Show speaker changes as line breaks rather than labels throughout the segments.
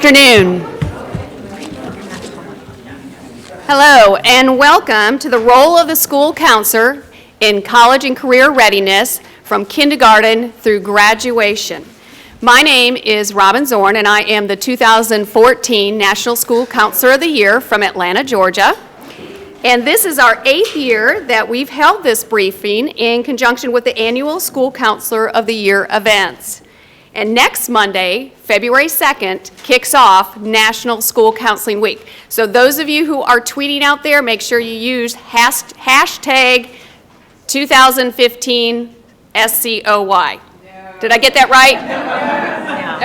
afternoon. Hello, and welcome to the role of the school counselor in college and career readiness from kindergarten through graduation. My name is Robin Zorn, and I am the 2014 National School Counselor of the Year from Atlanta, Georgia. And this is our 8th year that we've held this briefing in conjunction with the annual School Counselor of the Year events. And next Monday, February 2nd, kicks off National School Counseling Week. So those of you who are tweeting out there, make sure you use hashtag 2015 SCOY. Did I get that right?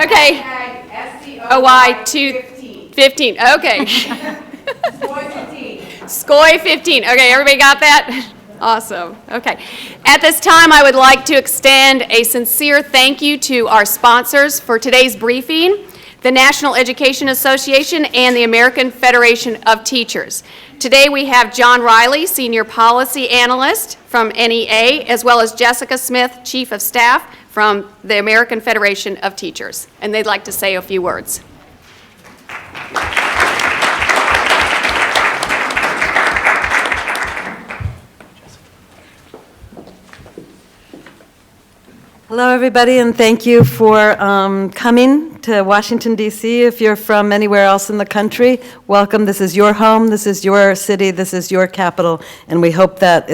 Okay. SCOY 215. Okay. SCOY 15. Okay, everybody got that? Awesome. Okay. At this time, I would like to extend a sincere thank you to our sponsors for today's briefing, the National Education Association and the American Federation of Teachers. Today we have John Riley, Senior Policy Analyst from NEA, as well as Jessica Smith, Chief of Staff from the American Federation of Teachers. And they'd like to say a few words.
Hello, everybody, and thank you for coming to Washington, D.C. If you're from anywhere else in the country, welcome. This is your home, this is your city, this is your capital, and we hope that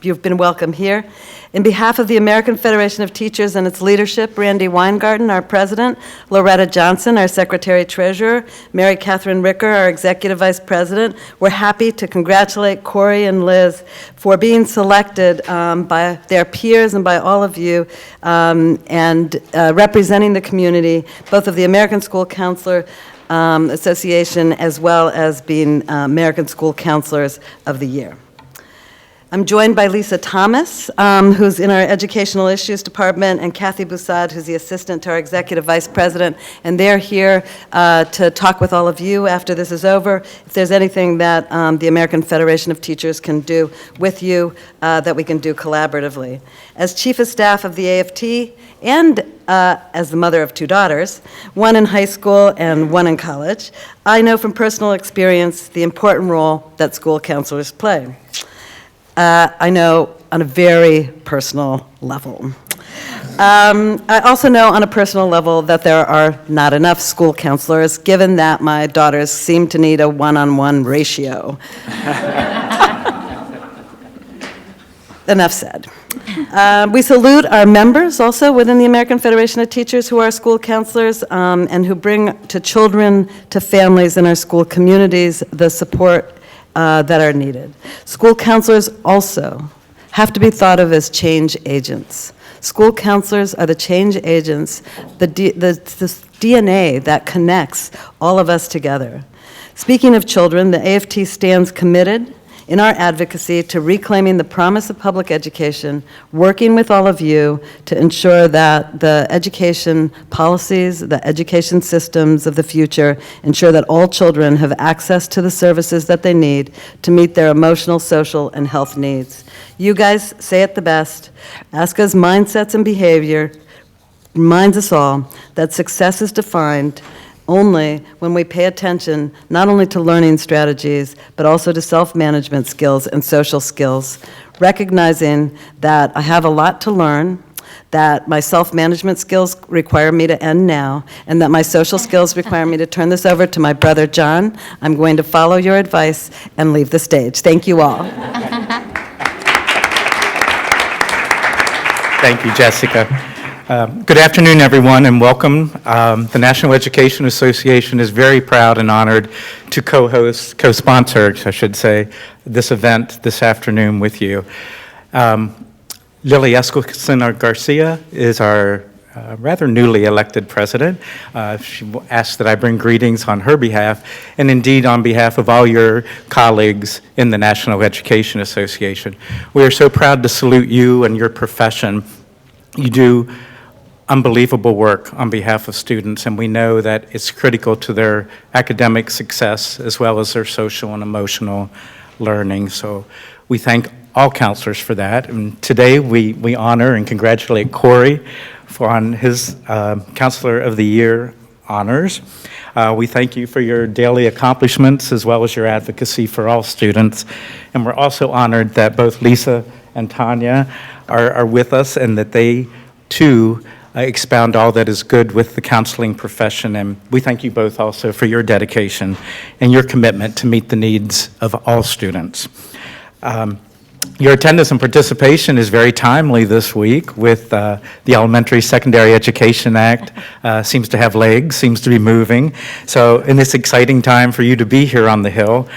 you've been welcome here. In behalf of the American Federation of Teachers and its leadership, Randy Weingarten, our president, Loretta Johnson, our secretary-treasurer, Mary Catherine Ricker, our executive vice president, we're happy to congratulate Corey and Liz for being selected by their peers and by all of you and representing the community, both of the American School Counselor Association as well as being American School Counselors of the Year. I'm joined by Lisa Thomas, who's in our Educational Issues Department, and Kathy Boussad, who's the assistant to our Executive Vice President, and they're here to talk with all of you after this is over. If there's anything that the American Federation of Teachers can do with you, that we can do collaboratively. As Chief of Staff of the AFT, and as the mother of 2 daughters, one in high school and one in college, I know from personal experience the important role that school counselors play. I know on a very personal level. I also know on a personal level that there are not enough school counselors, given that my daughters seem to need a one-on-one ratio. Enough said. We salute our members also within the American Federation of Teachers who are school counselors and who bring to children, to families in our school communities the support that are needed. School counselors also have to be thought of as change agents. School counselors are the change agents, the DNA that connects all of us together. Speaking of children, the AFT stands committed in our advocacy to reclaiming the promise of public education, working with all of you to ensure that the education policies, the education systems of the future ensure that all children have access to the services that they need to meet their emotional, social, and health needs. You guys say it the best. ASCA's mindsets and behavior reminds us all that success is defined only when we pay attention not only to learning strategies, but also to self-management skills and social skills, recognizing that I have a lot to learn, that my self-management skills require me to end now, and that my social skills require me to turn this over to my brother John. I'm going to follow your advice and leave the stage. Thank you all.
Thank you, Jessica. Good afternoon, everyone, and welcome. The National Education Association is very proud and honored to co-sponsor, I should say, this event this afternoon with you. Lily Eskelsen-Garcia is our rather newly elected president. She asked that I bring greetings on her behalf, and indeed on behalf of all your colleagues in the National Education Association. We are so proud to salute you and your profession. You do unbelievable work on behalf of students, and we know that it's critical to their academic success as well as their social and emotional learning. So we thank all counselors for that. And today we honor and congratulate Corey on his Counselor of the Year honors. We thank you for your daily accomplishments as well as your advocacy for all students. And we're also honored that both Lisa and Tanya are with us and that they, too, expound all that is good with the counseling profession. And we thank you both also for your dedication and your commitment to meet the needs of all students. Your attendance and participation is very timely this week with the Elementary Secondary Education Act seems to have legs, seems to be moving. So in this exciting time for you to be here on the Hill,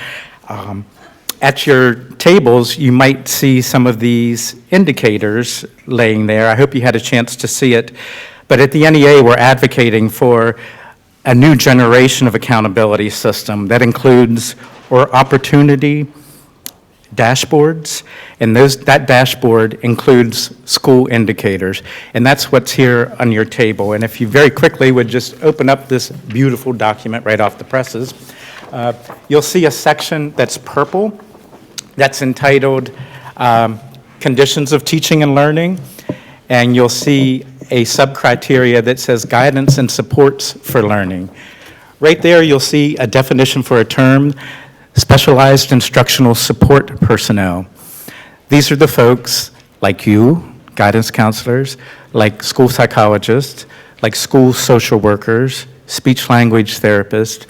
at your tables, you might see some of these indicators laying there. I hope you had a chance to see it. But at the NEA, we're advocating for a new generation of accountability system that includes opportunity dashboards, and that dashboard includes school indicators, and that's what's here on your table. And if you very quickly would just open up this beautiful document right off the presses, you'll see a section that's purple that's entitled Conditions of Teaching and Learning, and you'll see a sub-criteria that says Guidance and Supports for Learning. Right there you'll see a definition for a term, Specialized Instructional Support Personnel. These are the folks like you, guidance counselors, like school psychologists, like school social workers, speech-language therapists,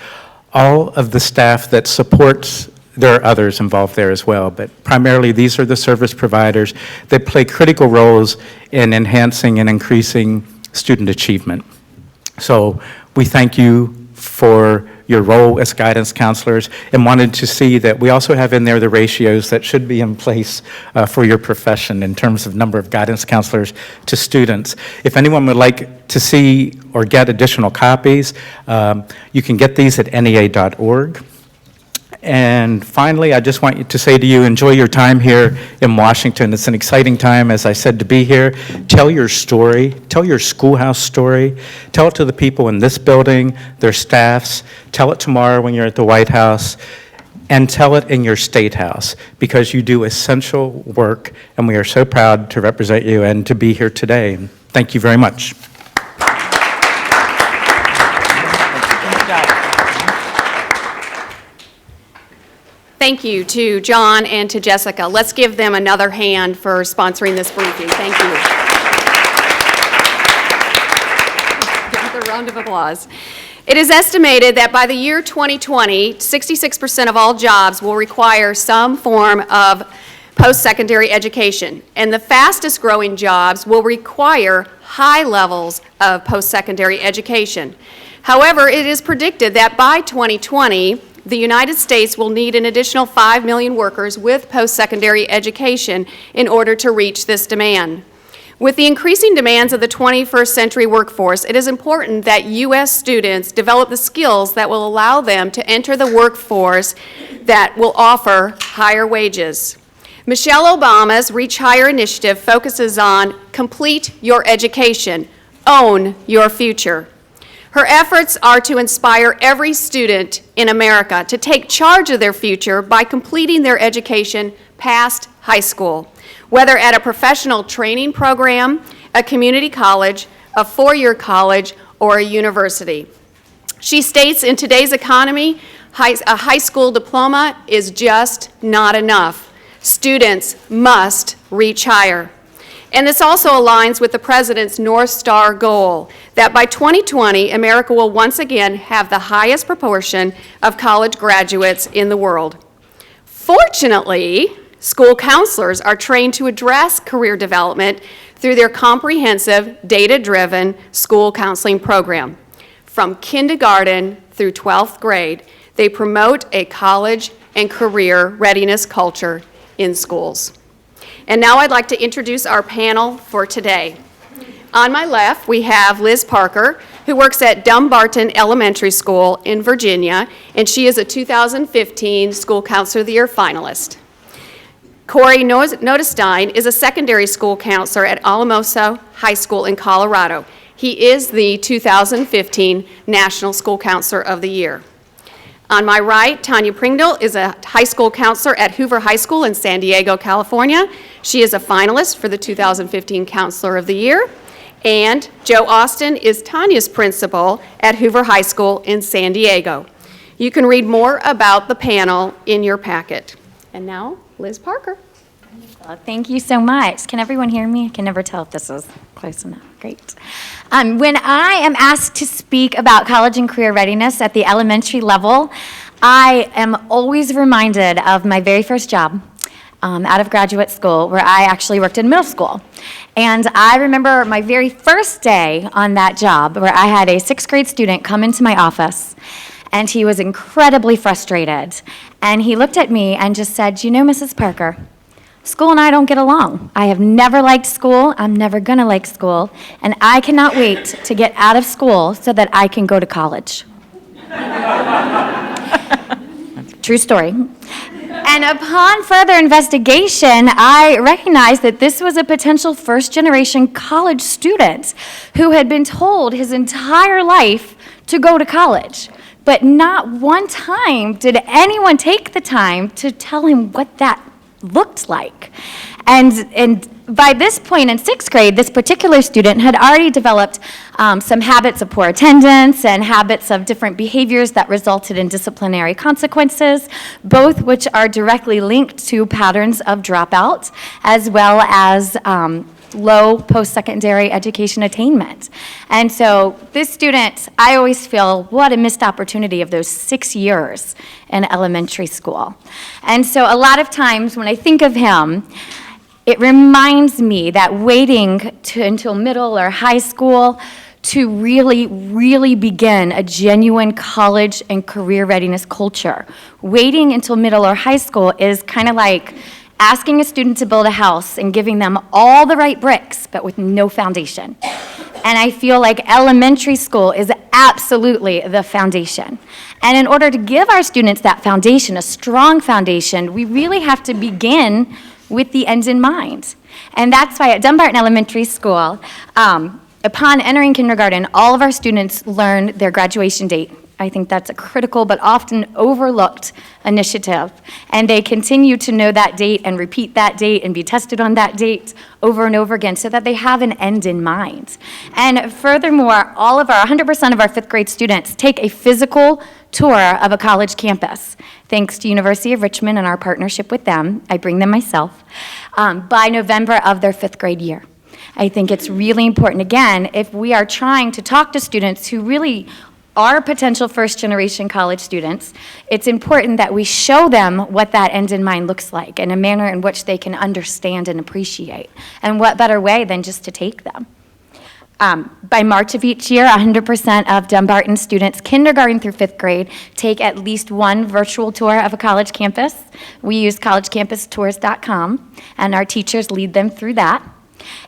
all of the staff that supports. There are others involved there as well, but primarily these are the service providers that play critical roles in enhancing and increasing student achievement. So we thank you for your role as guidance counselors and wanted to see that we also have in there the ratios that should be in place for your profession in terms of number of guidance counselors to students. If anyone would like to see or get additional copies, you can get these at NEA.org. And finally, I just want you to say to you, enjoy your time here in Washington. It's an exciting time, as I said, to be here. Tell your story. Tell your schoolhouse story. Tell it to the people in this building, their staffs. Tell it tomorrow when you're at the White House. And tell it in your state house, because you do essential work, and we are so proud to represent you and to be here today. Thank you very much.
Thank you to John and to Jessica. Let's give them another hand for sponsoring this briefing. Thank you. Another round of applause. It is estimated that by the year 2020, 66% of all jobs will require some form of post-secondary education, and the fastest growing jobs will require high levels of post-secondary education. However, it is predicted that by 2020, the United States will need an additional 5 million workers with post-secondary education in order to reach this demand. With the increasing demands of the 21st century workforce, it is important that U.S. students develop the skills that will allow them to enter the workforce that will offer higher wages. Michelle Obama's Reach Higher initiative focuses on complete your education, own your future. Her efforts are to inspire every student in America to take charge of their future by completing their education past high school, whether at a professional training program, a community college, a four-year college, or a university. She states in today's economy, a high school diploma is just not enough. Students must reach higher. And this also aligns with the President's North Star goal that by 2020, America will once again have the highest proportion of college graduates in the world. Fortunately, school counselors are trained to address career development through their comprehensive, data-driven school counseling program. From kindergarten through 12th grade, they promote a college and career readiness culture in schools. And now I'd like to introduce our panel for today. On my left, we have Liz Parker, who works at Dumbarton Elementary School in Virginia, and she is a 2015 School Counselor of the Year finalist. Corey Notestein is a secondary school counselor at Alamosa High School in Colorado. He is the 2015 National School Counselor of the Year. On my right, Tanya Pringle is a high school counselor at Hoover High School in San Diego, California. She is a finalist for the 2015 Counselor of the Year. And Joe Austin is Tanya's principal at Hoover High School in San Diego. You can read more about the panel in your packet. And now, Liz Parker.
Well, thank you so much. Can everyone hear me? I can never tell if this is close enough. Great. When I am asked to speak about college and career readiness at the elementary level, I am always reminded of my very first job out of graduate school, where I actually worked in middle school. And I remember my very first day on that job, where I had a 6th grade student come into my office, and he was incredibly frustrated. And he looked at me and just said, "You know, Mrs. Parker, school and I don't get along. I have never liked school. I'm never going to like school. And I cannot wait to get out of school so that I can go to college." True story. And upon further investigation, I recognized that this was a potential first-generation college student who had been told his entire life to go to college. But not one time did anyone take the time to tell him what that looked like. And by this point in 6th grade, this particular student had already developed some habits of poor attendance and habits of different behaviors that resulted in disciplinary consequences, both which are directly linked to patterns of dropout, as well as low post-secondary education attainment. And so this student, I always feel, what a missed opportunity of those 6 years in elementary school. And so a lot of times when I think of him, it reminds me that waiting until middle or high school to really begin a genuine college and career readiness culture. Waiting until middle or high school is kind of like asking a student to build a house and giving them all the right bricks, but with no foundation. And I feel like elementary school is absolutely the foundation. And in order to give our students that foundation, a strong foundation, we really have to begin with the end in mind. And that's why at Dumbarton Elementary School, upon entering kindergarten, all of our students learn their graduation date. I think that's a critical but often overlooked initiative. And they continue to know that date and repeat that date and be tested on that date over and over again so that they have an end in mind. And furthermore, 100% of our 5th grade students take a physical tour of a college campus. Thanks to University of Richmond and our partnership with them, I bring them myself, by November of their 5th grade year. I think it's really important, again, if we are trying to talk to students who really are potential first-generation college students, it's important that we show them what that end in mind looks like in a manner in which they can understand and appreciate. And what better way than just to take them? By March of each year, 100% of Dumbarton students, kindergarten through 5th grade, take at least one virtual tour of a college campus. We use collegecampustours.com, and our teachers lead them through that.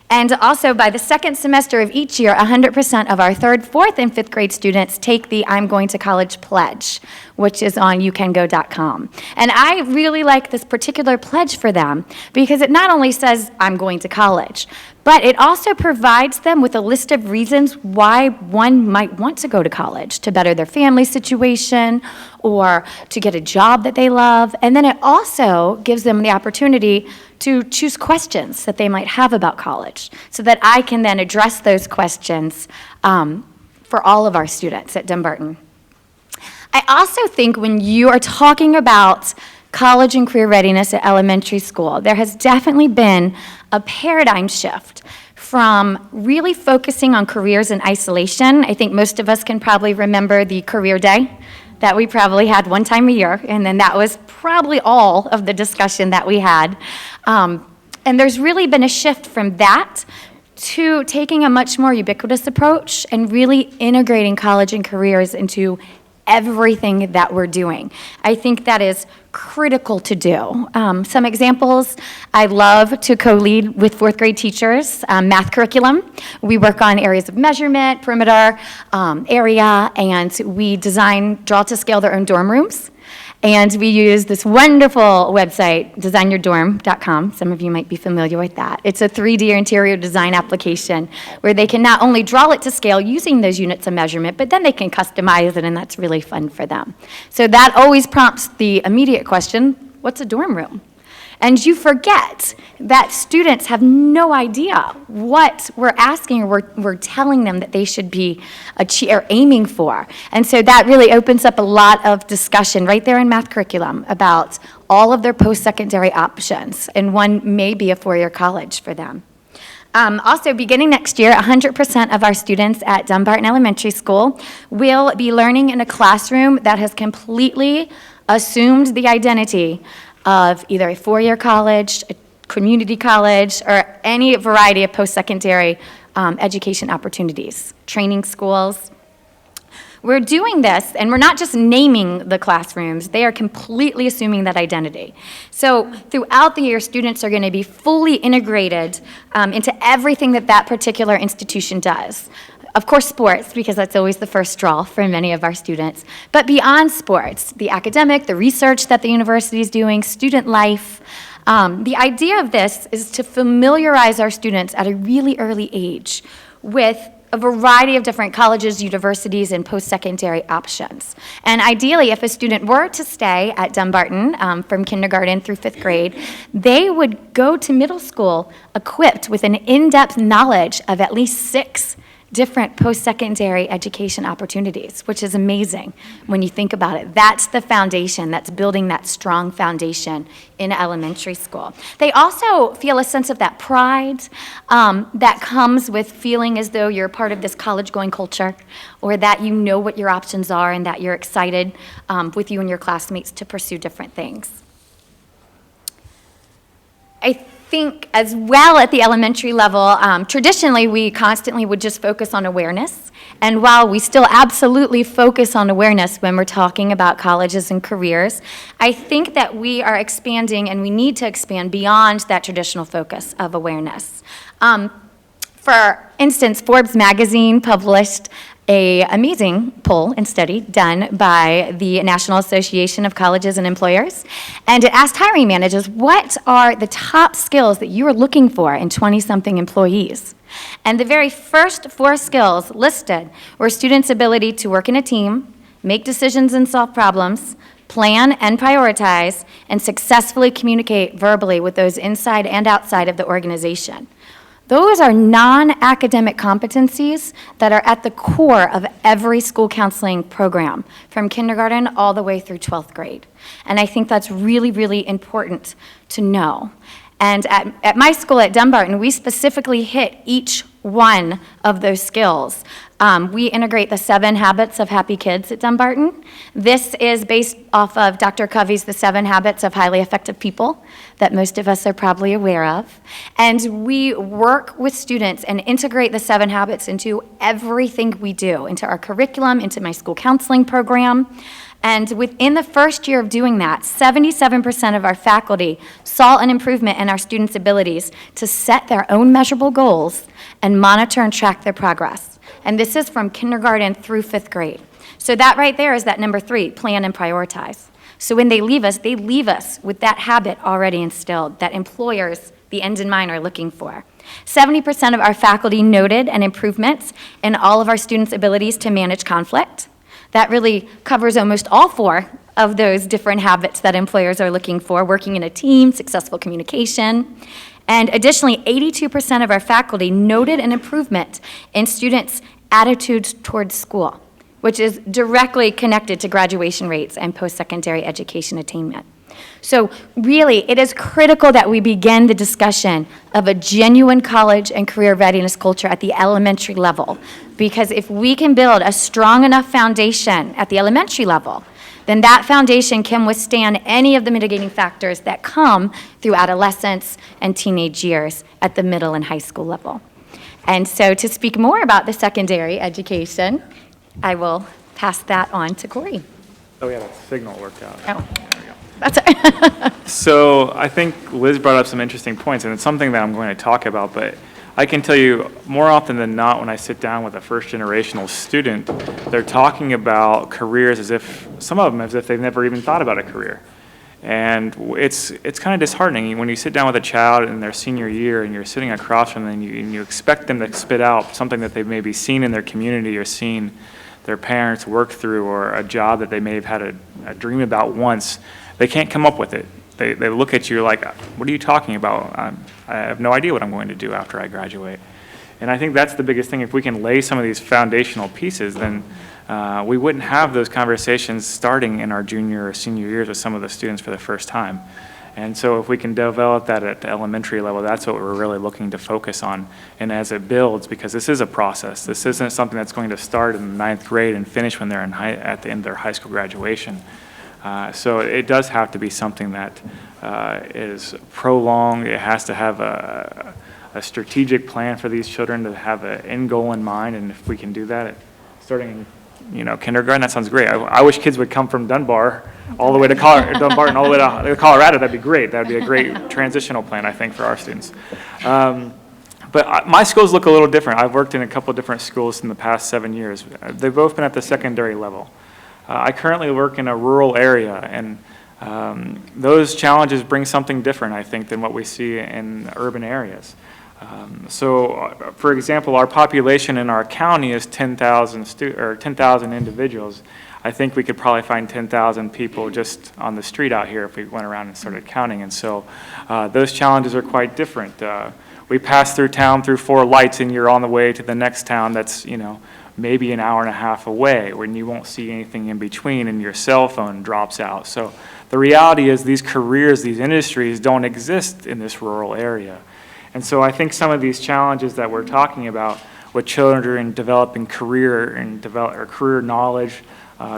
And also, by the 2nd semester of each year, 100% of our 3rd, 4th, and 5th grade students take the I'm Going to College pledge, which is on youcango.com. And I really like this particular pledge for them because it not only says I'm going to college, but it also provides them with a list of reasons why one might want to go to college, to better their family situation or to get a job that they love. And then it also gives them the opportunity to choose questions that they might have about college so that I can then address those questions for all of our students at Dumbarton. I also think when you are talking about college and career readiness at elementary school, there has definitely been a paradigm shift from really focusing on careers in isolation. I think most of us can probably remember the career day that we probably had one time a year, and then that was probably all of the discussion that we had. And there's really been a shift from that to taking a much more ubiquitous approach and really integrating college and careers into everything that we're doing. I think that is critical to do. Some examples, I love to co-lead with 4th grade teachers, math curriculum. We work on areas of measurement, perimeter, area, and we draw to scale their own dorm rooms. And we use this wonderful website, designyourdorm.com. Some of you might be familiar with that. It's a 3D interior design application where they can not only draw it to scale using those units of measurement, but then they can customize it, and that's really fun for them. So that always prompts the immediate question, what's a dorm room? And you forget that students have no idea what we're asking or we're telling them that they should be or aiming for. And so that really opens up a lot of discussion right there in math curriculum about all of their post-secondary options, and one may be a four-year college for them. Also, beginning next year, 100% of our students at Dumbarton Elementary School will be learning in a classroom that has completely assumed the identity of either a four-year college, a community college, or any variety of post-secondary education opportunities, training schools. We're doing this, and we're not just naming the classrooms, they are completely assuming that identity. So throughout the year, students are going to be fully integrated into everything that particular institution does. Of course, sports, because that's always the first draw for many of our students. But beyond sports, the academic, the research that the university is doing, student life. The idea of this is to familiarize our students at a really early age with a variety of different colleges, universities, and post-secondary options. And ideally, if a student were to stay at Dumbarton from kindergarten through 5th grade, they would go to middle school equipped with an in-depth knowledge of at least 6 different post-secondary education opportunities, which is amazing when you think about it. That's the foundation, that's building that strong foundation in elementary school. They also feel a sense of that pride that comes with feeling as though you're part of this college-going culture, or that you know what your options are and that you're excited with you and your classmates to pursue different things. I think as well at the elementary level, traditionally we constantly would just focus on awareness. And while we still absolutely focus on awareness when we're talking about colleges and careers, I think that we are expanding and we need to expand beyond that traditional focus of awareness. For instance, Forbes magazine published an amazing poll and study done by the National Association of Colleges and Employers, and it asked hiring managers, what are the top skills that you are looking for in 20-something employees? And the very first 4 skills listed were students' ability to work in a team, make decisions and solve problems, plan and prioritize, and successfully communicate verbally with those inside and outside of the organization. Those are non-academic competencies that are at the core of every school counseling program, from kindergarten all the way through 12th grade. And I think that's really, really important to know. And at my school at Dumbarton, we specifically hit each one of those skills. We integrate the 7 habits of happy kids at Dumbarton. This is based off of Dr. Covey's The 7 Habits of Highly Effective People that most of us are probably aware of. And we work with students and integrate the 7 habits into everything we do, into our curriculum, into my school counseling program. And within the first year of doing that, 77% of our faculty saw an improvement in our students' abilities to set their own measurable goals and monitor and track their progress. And this is from kindergarten through 5th grade. So that right there is that number 3, plan and prioritize. So when they leave us with that habit already instilled that employers, the end in mind, are looking for. 70% of our faculty noted an improvement in all of our students' abilities to manage conflict. That really covers almost all 4 of those different habits that employers are looking for: working in a team, successful communication. And additionally, 82% of our faculty noted an improvement in students' attitudes towards school, which is directly connected to graduation rates and post-secondary education attainment. So really, it is critical that we begin the discussion of a genuine college and career readiness culture at the elementary level, because if we can build a strong enough foundation at the elementary level, then that foundation can withstand any of the mitigating factors that come through adolescence and teenage years at the middle and high school level. And so to speak more about the secondary education, I will pass that on to Corey.
Oh, yeah, that signal worked out.
Oh.
There we go.
That's it.
So I think Liz brought up some interesting points, and it's something that I'm going to talk about, but I can tell you more often than not when I sit down with a first-generational student, they're talking about careers as if, some of them as if they've never even thought about a career. And it's kind of disheartening when you sit down with a child in their senior year and you're sitting across from them and you expect them to spit out something that they've maybe seen in their community or seen their parents work through, or a job that they may have had a dream about once. They can't come up with it. they look at you like, what are you talking about? I have no idea what I'm going to do after I graduate. And I think that's the biggest thing. If we can lay some of these foundational pieces, then we wouldn't have those conversations starting in our junior or senior years with some of the students for the first time. And so if we can develop that at the elementary level, that's what we're really looking to focus on. And as it builds, because this is a process, this isn't something that's going to start in the 9th grade and finish when they're at the end of their high school graduation. So it does have to be something that is prolonged. It has to have a strategic plan for these children to have an end goal in mind. And if we can do that, starting in kindergarten, that sounds great. I wish kids would come from Dunbar all the way to Dunbar and all the way to Colorado. That'd be great. That'd be a great transitional plan, I think, for our students. But my schools look a little different. I've worked in a couple of different schools in the past 7 years. They've both been at the secondary level. I currently work in a rural area, and those challenges bring something different, I think, than what we see in urban areas. So, for example, our population in our county is 10,000 individuals. I think we could probably find 10,000 people just on the street out here if we went around and started counting. And so those challenges are quite different. We pass through town through 4 lights, and you're on the way to the next town that's, maybe an hour and a half away, when you won't see anything in between, and your cell phone drops out. So the reality is these careers, these industries don't exist in this rural area. And so I think some of these challenges that we're talking about with children developing career and career knowledge,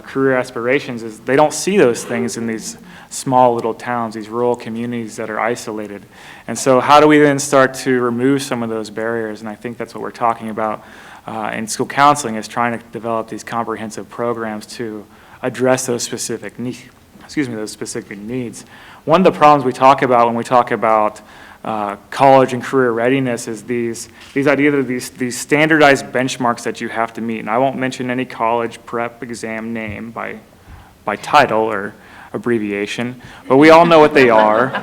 career aspirations, is they don't see those things in these small little towns, these rural communities that are isolated. And so how do we then start to remove some of those barriers? And I think that's what we're talking about in school counseling, is trying to develop these comprehensive programs to address those specific needs. One of the problems we talk about when we talk about college and career readiness is these ideas of these standardized benchmarks that you have to meet. And I won't mention any college prep exam name by title or abbreviation, but we all know what they are.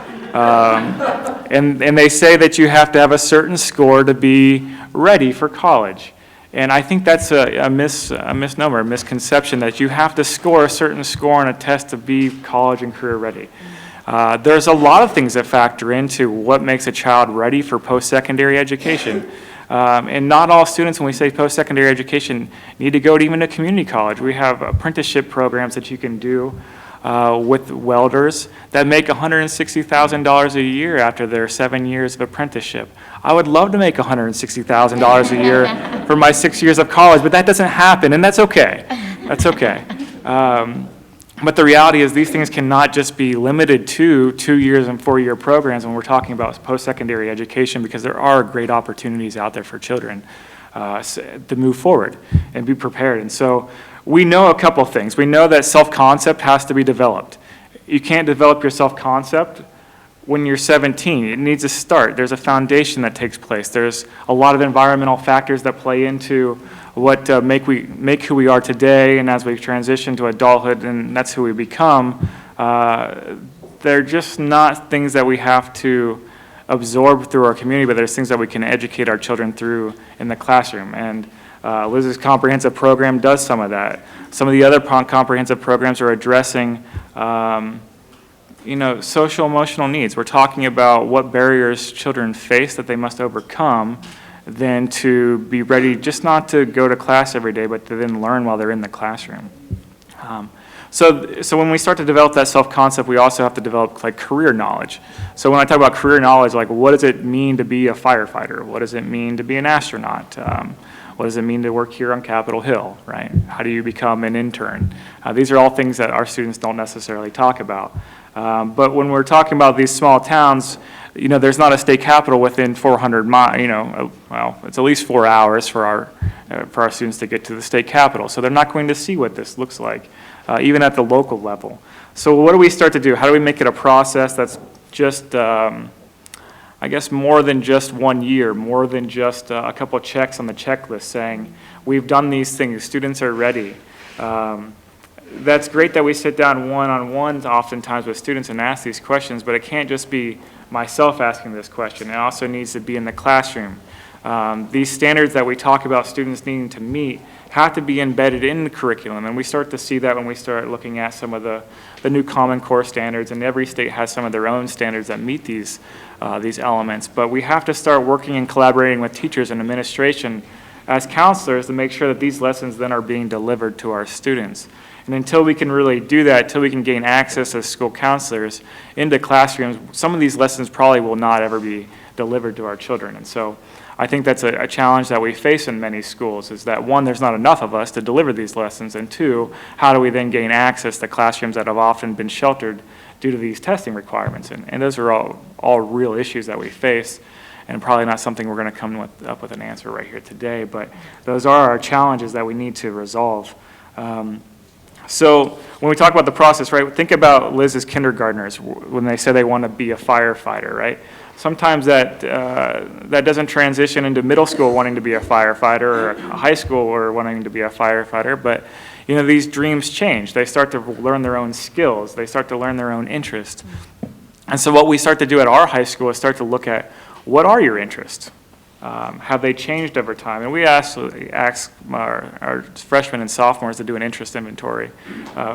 And they say that you have to have a certain score to be ready for college. And I think that's a misnomer, a misconception, that you have to score a certain score on a test to be college and career ready. There's a lot of things that factor into what makes a child ready for post-secondary education. And not all students, when we say post-secondary education, need to go to even a community college. We have apprenticeship programs that you can do with welders that make $160,000 a year after their 7 years of apprenticeship. I would love to make $160,000 a year for my 6 years of college, but that doesn't happen, and that's okay. That's okay. But the reality is these things cannot just be limited to 2 years and 4-year programs when we're talking about post-secondary education, because there are great opportunities out there for children to move forward and be prepared. And so we know a couple things. We know that self-concept has to be developed. You can't develop your self-concept when you're 17. It needs to start. There's a foundation that takes place. There's a lot of environmental factors that play into what make who we are today, and as we transition to adulthood, and that's who we become. They're just not things that we have to absorb through our community, but there's things that we can educate our children through in the classroom. And Liz's comprehensive program does some of that. Some of the other comprehensive programs are addressing social emotional needs. We're talking about what barriers children face that they must overcome, then to be ready just not to go to class every day, but to then learn while they're in the classroom. So when we start to develop that self-concept, we also have to develop career knowledge. So when I talk about career knowledge, what does it mean to be a firefighter? What does it mean to be an astronaut? What does it mean to work here on Capitol Hill, right? How do you become an intern? These are all things that our students don't necessarily talk about. But when we're talking about these small towns, there's not a state capitol within 400 miles, well, it's at least 4 hours for our students to get to the state capitol. So they're not going to see what this looks like, even at the local level. So what do we start to do? How do we make it a process that's just, more than just 1 year, more than just a couple of checks on the checklist saying, we've done these things, students are ready. That's great that we sit down one-on-one oftentimes with students and ask these questions, but it can't just be myself asking this question. It also needs to be in the classroom. These standards that we talk about students needing to meet have to be embedded in the curriculum. And we start to see that when we start looking at some of the new Common Core standards, and every state has some of their own standards that meet these elements. But we have to start working and collaborating with teachers and administration as counselors to make sure that these lessons then are being delivered to our students. And until we can really do that, until we can gain access as school counselors into classrooms, some of these lessons probably will not ever be delivered to our children. And so I think that's a challenge that we face in many schools, is that one, there's not enough of us to deliver these lessons, and two, how do we then gain access to classrooms that have often been sheltered due to these testing requirements? And those are all real issues that we face, and probably not something we're going to come up with an answer right here today, but those are our challenges that we need to resolve. So when we talk about the process, right, think about Liz's kindergartners when they say they want to be a firefighter, right? Sometimes that doesn't transition into middle school wanting to be a firefighter, or a high school or wanting to be a firefighter, but you know, these dreams change. They start to learn their own skills. They start to learn their own interests. And so what we start to do at our high school is start to look at, what are your interests? Have they changed over time? And we ask our freshmen and sophomores to do an interest inventory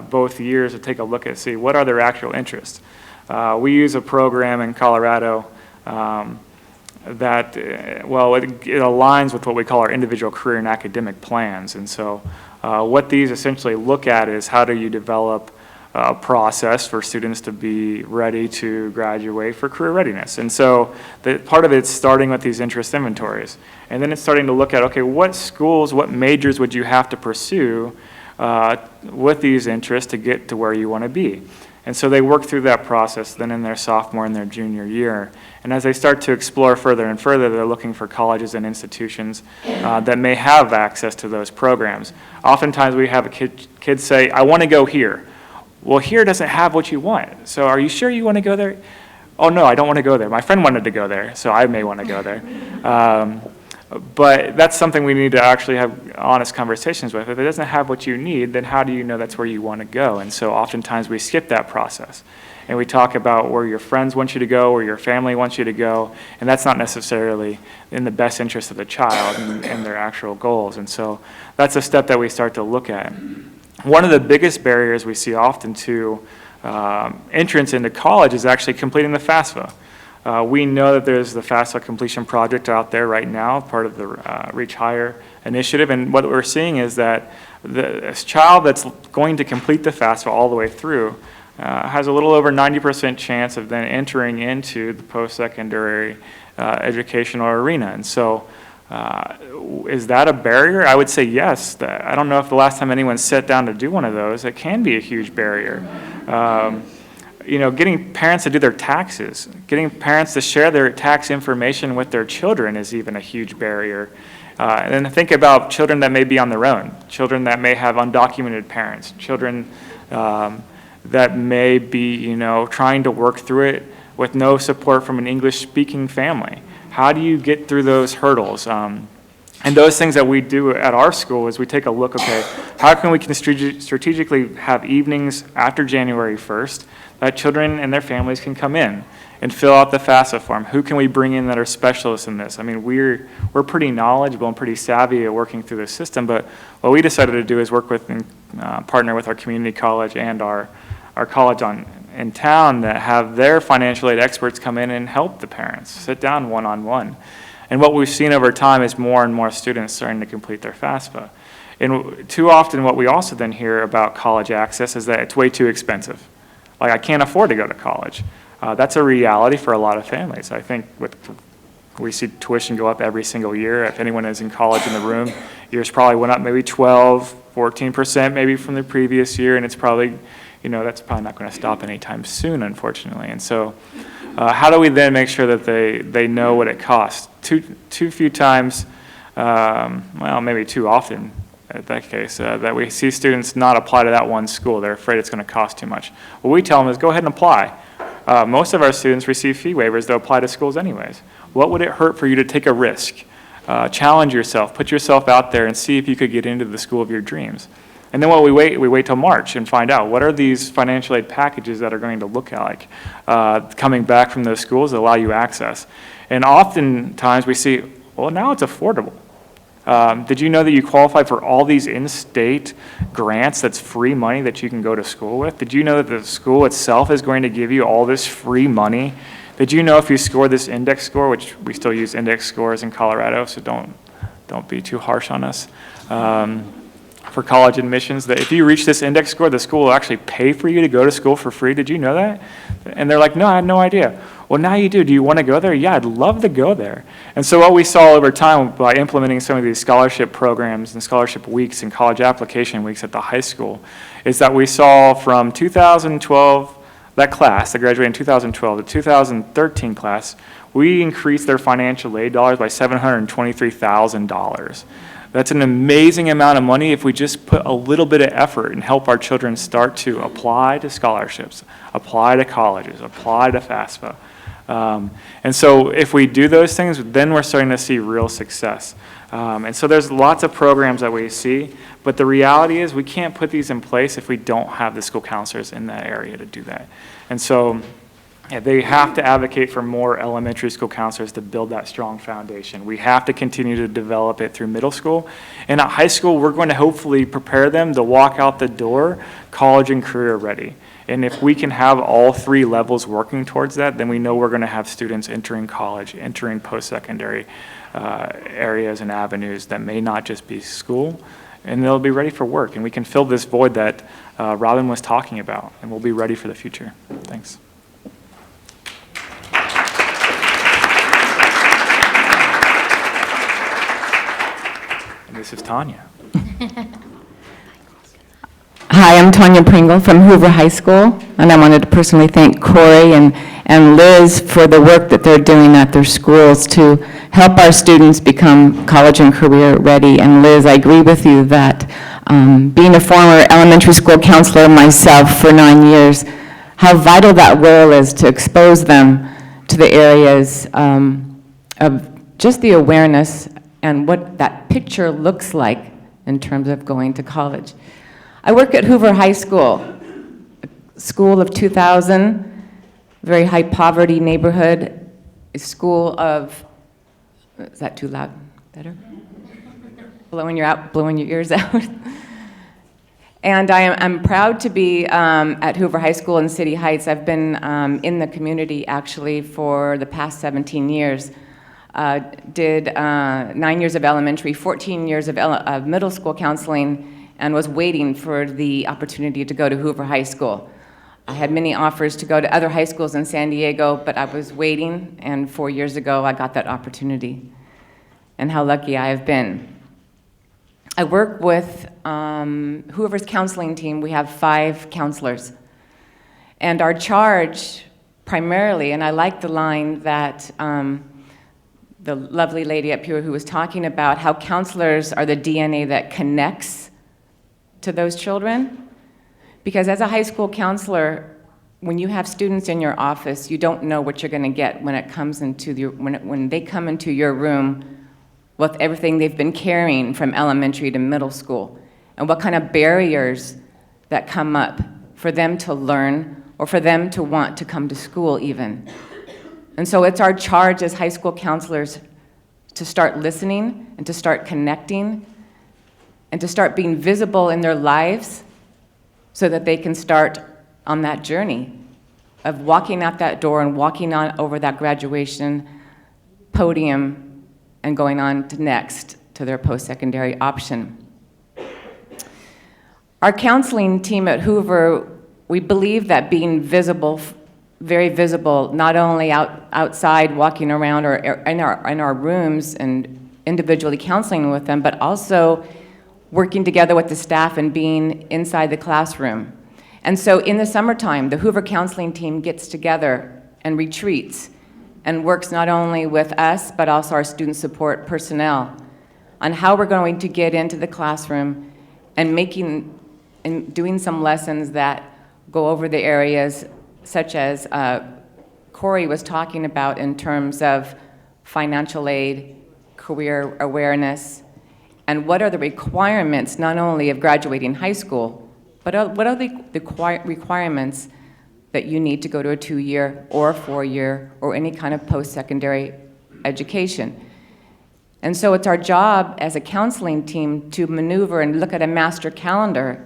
both years to take a look at, see what are their actual interests. We use a program in Colorado that, it aligns with what we call our individual career and academic plans. And so what these essentially look at is, how do you develop a process for students to be ready to graduate for career readiness. And so part of it's starting with these interest inventories. And then it's starting to look at, okay, what schools, what majors would you have to pursue with these interests to get to where you want to be? And so they work through that process then in their sophomore and their junior year. And as they start to explore further and further, they're looking for colleges and institutions that may have access to those programs. Oftentimes we have kids say, I want to go here. Well, here doesn't have what you want. So are you sure you want to go there? Oh, no, I don't want to go there. My friend wanted to go there, so I may want to go there. But that's something we need to actually have honest conversations with. If it doesn't have what you need, then how do you know that's where you want to go? And so oftentimes we skip that process. And we talk about where your friends want you to go, where your family wants you to go, and that's not necessarily in the best interest of the child and their actual goals. And so that's a step that we start to look at. One of the biggest barriers we see often to entrance into college is actually completing the FAFSA. We know that there's the FAFSA completion project out there right now, part of the Reach Higher initiative, and what we're seeing is that the child that's going to complete the FAFSA all the way through has a little over 90% chance of then entering into the post-secondary educational arena. And so is that a barrier? I would say yes. I don't know if the last time anyone sat down to do one of those, it can be a huge barrier. Getting parents to do their taxes, getting parents to share their tax information with their children is even a huge barrier. And then think about children that may be on their own, children that may have undocumented parents, children that may be, trying to work through it with no support from an English-speaking family. How do you get through those hurdles? And those things that we do at our school is we take a look, okay, how can we strategically have evenings after January 1st that children and their families can come in and fill out the FAFSA form? Who can we bring in that are specialists in this? I mean, we're pretty knowledgeable and pretty savvy at working through the system, but what we decided to do is work with and partner with our community college and our college in town that have their financial aid experts come in and help the parents, sit down one-on-one. And what we've seen over time is more and more students starting to complete their FAFSA. And too often what we also then hear about college access is that it's way too expensive. Like, I can't afford to go to college. That's a reality for a lot of families. I think we see tuition go up every single year. If anyone is in college in the room, yours probably went up maybe 12, 14% maybe from the previous year, and it's probably, that's probably not going to stop anytime soon, unfortunately. And so how do we then make sure that they know what it costs? Too few times, maybe too often in that case, that we see students not apply to that one school. They're afraid it's going to cost too much. What we tell them is go ahead and apply. Most of our students receive fee waivers that apply to schools anyways. What would it hurt for you to take a risk? Challenge yourself, put yourself out there and see if you could get into the school of your dreams. And then we wait till March and find out what are these financial aid packages that are going to look like coming back from those schools that allow you access. And oftentimes we see, well, now it's affordable. Did you know that you qualify for all these in-state grants that's free money that you can go to school with? Did you know that the school itself is going to give you all this free money? Did you know if you score this index score, which we still use index scores in Colorado, so don't be too harsh on us, for college admissions, that if you reach this index score, the school will actually pay for you to go to school for free? Did you know that? And they're like, no, I had no idea. Well, now you do. Do you want to go there? Yeah, I'd love to go there. And so what we saw over time by implementing some of these scholarship programs and scholarship weeks and college application weeks at the high school is that we saw from 2012, that class that graduated in 2012, the 2013 class, we increased their financial aid dollars by $723,000. That's an amazing amount of money if we just put a little bit of effort and help our children start to apply to scholarships, apply to colleges, apply to FAFSA. And so if we do those things, then we're starting to see real success. And so there's lots of programs that we see, but the reality is we can't put these in place if we don't have the school counselors in that area to do that. And so yeah, they have to advocate for more elementary school counselors to build that strong foundation. We have to continue to develop it through middle school. And at high school, we're going to hopefully prepare them to walk out the door college and career ready. And if we can have all three levels working towards that, then we know we're going to have students entering college, entering post-secondary areas and avenues that may not just be school, and they'll be ready for work. And we can fill this void that Robin was talking about, and we'll be ready for the future. Thanks. This is Tanya.
Hi, I'm Tanya Pringle from Hoover High School, and I wanted to personally thank Corey and Liz for the work that they're doing at their schools to help our students become college and career ready. And Liz, I agree with you that being a former elementary school counselor myself for 9 years, how vital that role is to expose them to the areas of just the awareness and what that picture looks like in terms of going to college. I work at Hoover High School, a school of 2,000, very high poverty neighborhood, a school of, is that too loud? Better? Blowing your ears out. And I'm proud to be at Hoover High School in City Heights. I've been in the community actually for the past 17 years. Did 9 years of elementary, 14 years of middle school counseling, and was waiting for the opportunity to go to Hoover High School. I had many offers to go to other high schools in San Diego, but I was waiting, and 4 years ago I got that opportunity. And how lucky I have been. I work with Hoover's counseling team. We have 5 counselors. And our charge primarily, and I like the line that the lovely lady up here who was talking about how counselors are the DNA that connects to those children. Because as a high school counselor, when you have students in your office, you don't know what you're going to get when it comes into when they come into your room with everything they've been carrying from elementary to middle school, and what kind of barriers that come up for them to learn or for them to want to come to school even. And so it's our charge as high school counselors to start listening and to start connecting and to start being visible in their lives so that they can start on that journey of walking out that door and walking on over that graduation podium and going on to next to their post-secondary option. Our counseling team at Hoover, we believe that being visible, very visible, not only outside walking around or in our rooms and individually counseling with them, but also working together with the staff and being inside the classroom. And so in the summertime, the Hoover counseling team gets together and retreats and works not only with us, but also our student support personnel on how we're going to get into the classroom and doing some lessons that go over the areas such as Corey was talking about in terms of financial aid, career awareness, and what are the requirements not only of graduating high school, but what are the requirements that you need to go to a 2-year or a 4-year or any kind of post-secondary education. And so it's our job as a counseling team to maneuver and look at a master calendar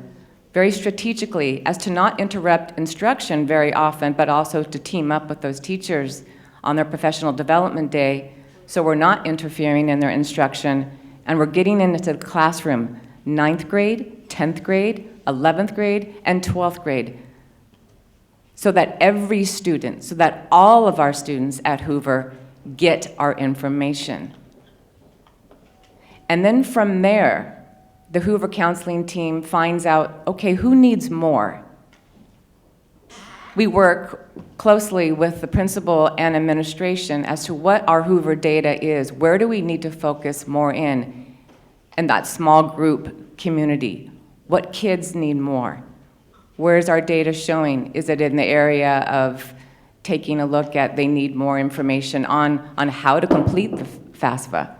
very strategically as to not interrupt instruction very often, but also to team up with those teachers on their professional development day so we're not interfering in their instruction and we're getting into the classroom, 9th grade, 10th grade, 11th grade, and 12th grade, so that every student, so that all of our students at Hoover get our information. And then from there, the Hoover counseling team finds out, okay, who needs more? We work closely with the principal and administration as to what our Hoover data is. Where do we need to focus more in that small group community? What kids need more? Where's our data showing? Is it in the area of taking a look at they need more information on how to complete the FAFSA?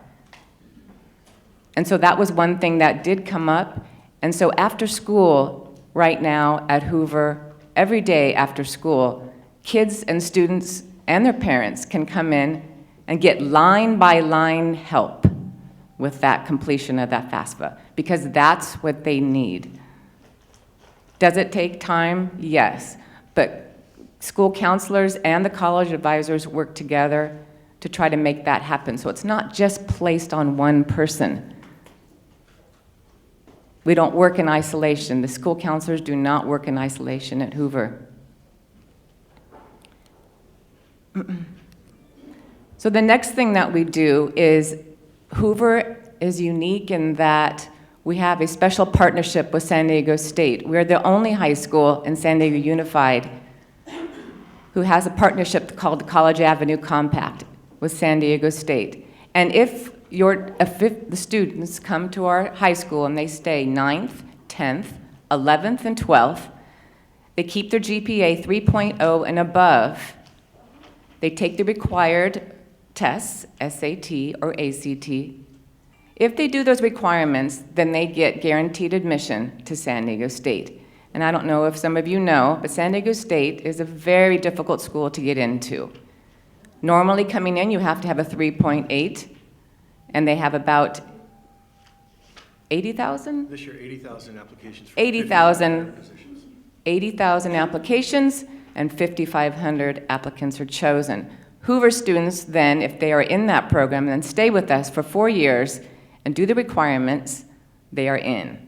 And so that was one thing that did come up. And so after school, right now at Hoover, every day after school, kids and students and their parents can come in and get line-by-line help with that completion of that FAFSA, because that's what they need. Does it take time? Yes. But school counselors and the college advisors work together to try to make that happen. So it's not just placed on one person. We don't work in isolation. The school counselors do not work in isolation at Hoover. So the next thing that we do is, Hoover is unique in that we have a special partnership with San Diego State. We're the only high school in San Diego Unified who has a partnership called the College Avenue Compact with San Diego State. And if the students come to our high school and they stay 9th, 10th, 11th, and 12th, they keep their GPA 3.0 and above, they take the required tests, SAT or ACT. If they do those requirements, then they get guaranteed admission to San Diego State. And I don't know if some of you know, but San Diego State is a very difficult school to get into. Normally coming in, you have to have a 3.8, and they have about 80,000?
This year, 80,000 applications. For
80,000
positions.
80,000 applications, and 5,500 applicants are chosen. Hoover students then, if they are in that program, then stay with us for 4 years and do the requirements, they are in.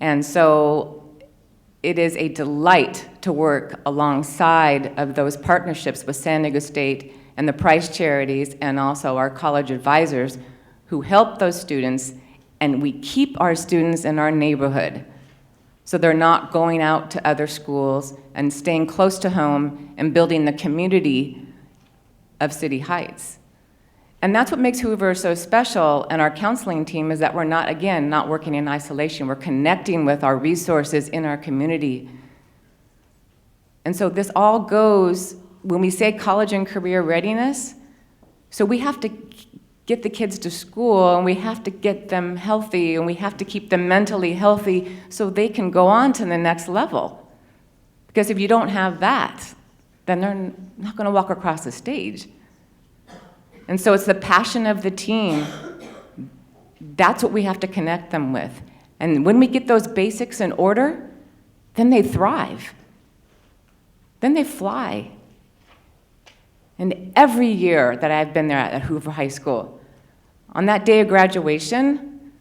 And so it is a delight to work alongside of those partnerships with San Diego State and the Price Charities and also our college advisors who help those students, and we keep our students in our neighborhood so they're not going out to other schools and staying close to home and building the community of City Heights. And that's what makes Hoover so special, and our counseling team, is that we're not, again, not working in isolation. We're connecting with our resources in our community. And so this all goes, when we say college and career readiness, so we have to get the kids to school, and we have to get them healthy, and we have to keep them mentally healthy so they can go on to the next level. Because if you don't have that, then they're not going to walk across the stage. And so it's the passion of the team. That's what we have to connect them with. And when we get those basics in order, then they thrive. Then they fly. And every year that I've been there at Hoover High School, on that day of graduation,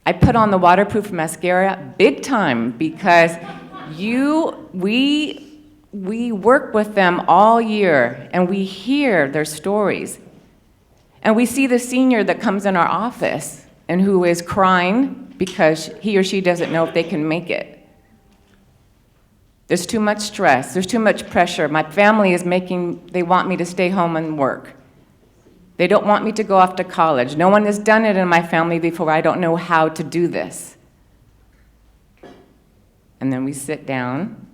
I put on the waterproof mascara big time, because we work with them all year, and we hear their stories. And we see the senior that comes in our office and who is crying because he or she doesn't know if they can make it. There's too much stress. There's too much pressure. My family they want me to stay home and work. They don't want me to go off to college. No one has done it in my family before. I don't know how to do this. And then we sit down,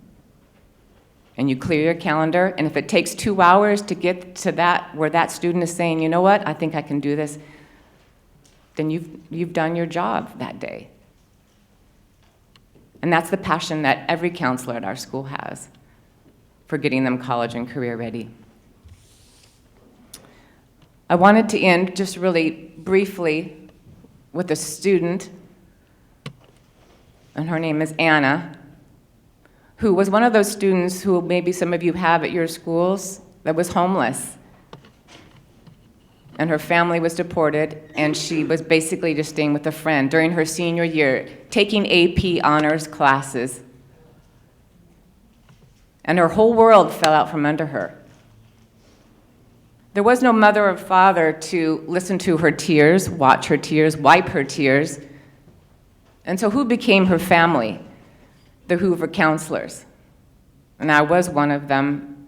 and you clear your calendar, and if it takes 2 hours to get to that, where that student is saying, you know what, I think I can do this, then you've done your job that day. And that's the passion that every counselor at our school has for getting them college and career ready. I wanted to end just really briefly with a student, and her name is Anna, who was one of those students who maybe some of you have at your schools that was homeless. And her family was deported, and she was basically just staying with a friend during her senior year, taking AP honors classes. And her whole world fell out from under her. There was no mother or father to listen to her tears, watch her tears, wipe her tears. And so who became her family? The Hoover counselors. And I was one of them.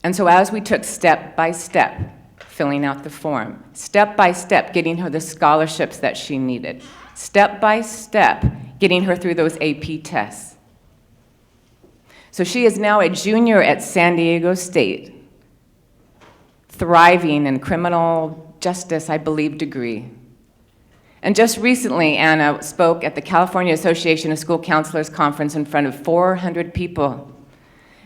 And so as we took step by step, filling out the form, step by step, getting her the scholarships that she needed, step by step, getting her through those AP tests. So she is now a junior at San Diego State, thriving in criminal justice, I believe, degree. And just recently, Anna spoke at the California Association of School Counselors Conference in front of 400 people.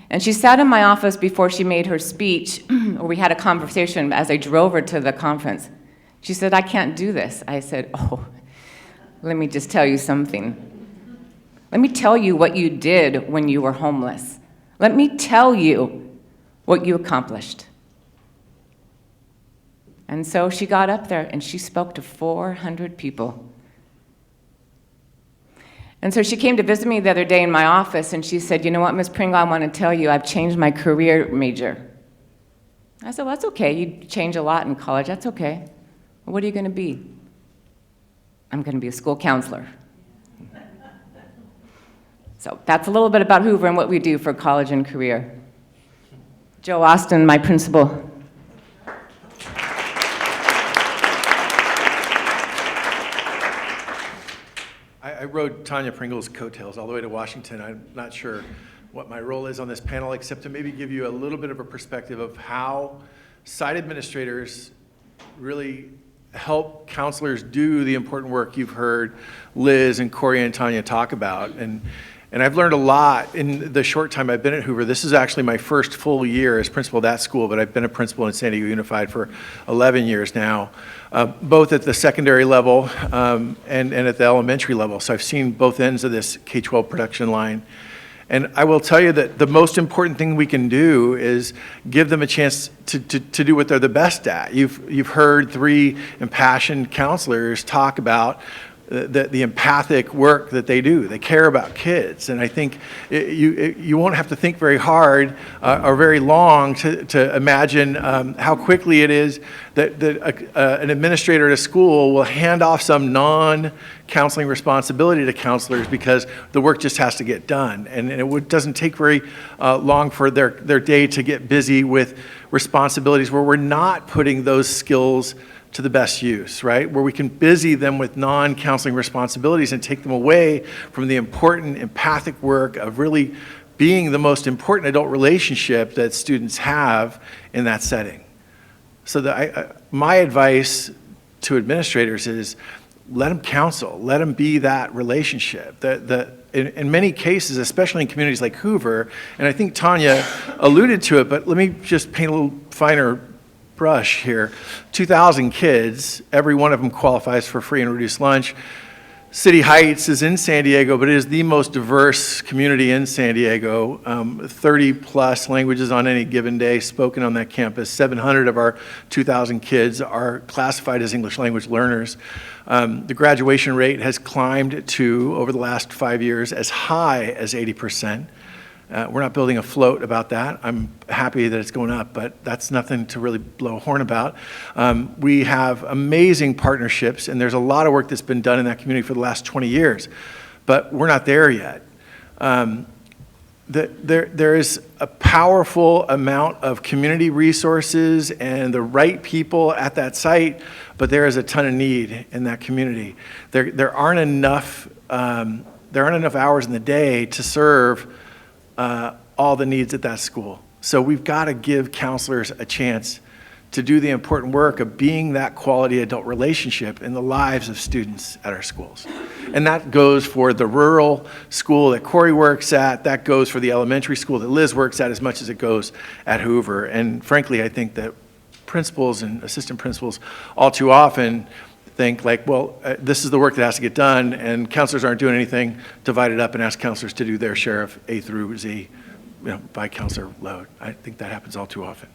And she sat in my office before she made her speech, or we had a conversation as I drove her to the conference. She said, "I can't do this." I said, "Oh, let me just tell you something. Let me tell you what you did when you were homeless. Let me tell you what you accomplished." And so she got up there and she spoke to 400 people. And so she came to visit me the other day in my office, and she said, "You know what, Ms. Pringle, I want to tell you, I've changed my career major." I said, "Well, that's okay. You change a lot in college. That's okay. Well, what are you going to be?" "I'm going to be a school counselor." So that's a little bit about Hoover and what we do for college and career. Joe Austin, my principal.
I rode Tanya Pringle's coattails all the way to Washington. I'm not sure what my role is on this panel, except to maybe give you a little bit of a perspective of how site administrators really help counselors do the important work you've heard Liz and Corey and Tanya talk about. And I've learned a lot in the short time I've been at Hoover. This is actually my first full year as principal of that school, but I've been a principal in San Diego Unified for 11 years now, both at the secondary level and at the elementary level. So I've seen both ends of this K-12 production line. And I will tell you that the most important thing we can do is give them a chance to do what they're the best at. You've heard three impassioned counselors talk about the empathic work that they do. They care about kids, and I think you won't have to think very hard or very long to imagine how quickly it is that an administrator at a school will hand off some non-counseling responsibility to counselors because the work just has to get done, and it doesn't take very long for their day to get busy with responsibilities where we're not putting those skills to the best use, right? Where we can busy them with non-counseling responsibilities and take them away from the important empathic work of really being the most important adult relationship that students have in that setting. So my advice to administrators is let them counsel, let them be that relationship. In many cases, especially in communities like Hoover, and I think Tanya alluded to it, but let me just paint a little finer brush here. 2,000 kids, every one of them qualifies for free and reduced lunch. City Heights is in San Diego, but it is the most diverse community in San Diego. 30 plus languages on any given day spoken on that campus. 700 of our 2,000 kids are classified as English language learners. The graduation rate has climbed to, over the last 5 years, as high as 80%. We're not building a float about that. I'm happy that it's going up, but that's nothing to really blow a horn about. We have amazing partnerships, and there's a lot of work that's been done in that community for the last 20 years, but we're not there yet. There is a powerful amount of community resources and the right people at that site, but there is a ton of need in that community. There aren't enough hours in the day to serve all the needs at that school. So we've got to give counselors a chance to do the important work of being that quality adult relationship in the lives of students at our schools. And that goes for the rural school that Corey works at, that goes for the elementary school that Liz works at as much as it goes at Hoover. And frankly, I think that principals and assistant principals all too often think like, well, this is the work that has to get done, and counselors aren't doing anything, divide it up and ask counselors to do their share of A through Z, by counselor load. I think that happens all too often.